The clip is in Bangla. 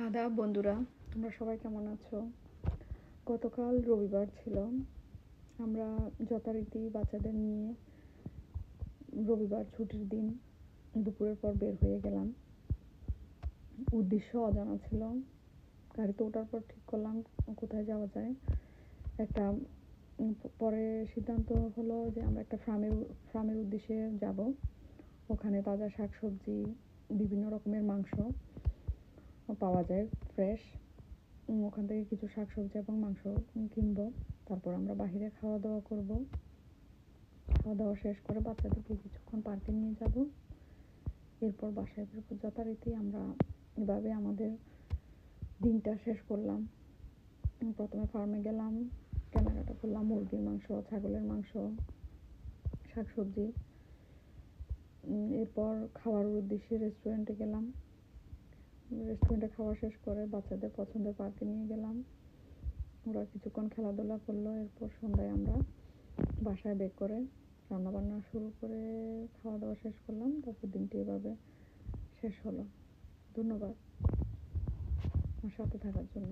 আদাব বন্ধুরা, তোমরা সবাই কেমন আছো? গতকাল রবিবার ছিল। আমরা যথারীতি বাচ্চাদের নিয়ে রবিবার ছুটির দিন দুপুরের পর বের হয়ে গেলাম। উদ্দেশ্য অজানা ছিল। গাড়িতে ওঠার পর ঠিক করলাম কোথায় যাওয়া যায়। একটা পরে সিদ্ধান্ত হলো যে আমরা একটা ফার্মের উদ্দেশ্যে যাব। ওখানে তাজা শাকসবজি, বিভিন্ন রকমের মাংস পাওয়া যায় ফ্রেশ। ওখান থেকে কিছু শাকসবজি এবং মাংস কিনবো। তারপর আমরা বাহিরে খাওয়া দাওয়া করব। খাওয়া দাওয়া শেষ করে বাচ্চাদেরকে কিছুক্ষণ পার্কে নিয়ে যাব। এরপর বাসায় ফিরবো। যথারীতি আমরা এভাবে আমাদের দিনটা শেষ করলাম। প্রথমে ফার্মে গেলাম, কেনাকাটা করলাম মুরগির মাংস, ছাগলের মাংস, শাকসবজি। এরপর খাওয়ার উদ্দেশ্যে রেস্টুরেন্টে গেলাম। রেস্টুরেন্টে খাওয়া শেষ করে বাচ্চাদের পছন্দের পার্কে নিয়ে গেলাম। ওরা কিছুক্ষণ খেলাধুলা করলো। এরপর সন্ধ্যায় আমরা বাসায় বের করে রান্নাবান্না শুরু করে খাওয়া দাওয়া শেষ করলাম। তারপর দিনটি এভাবে শেষ হলো। ধন্যবাদ আমার সাথে থাকার জন্য।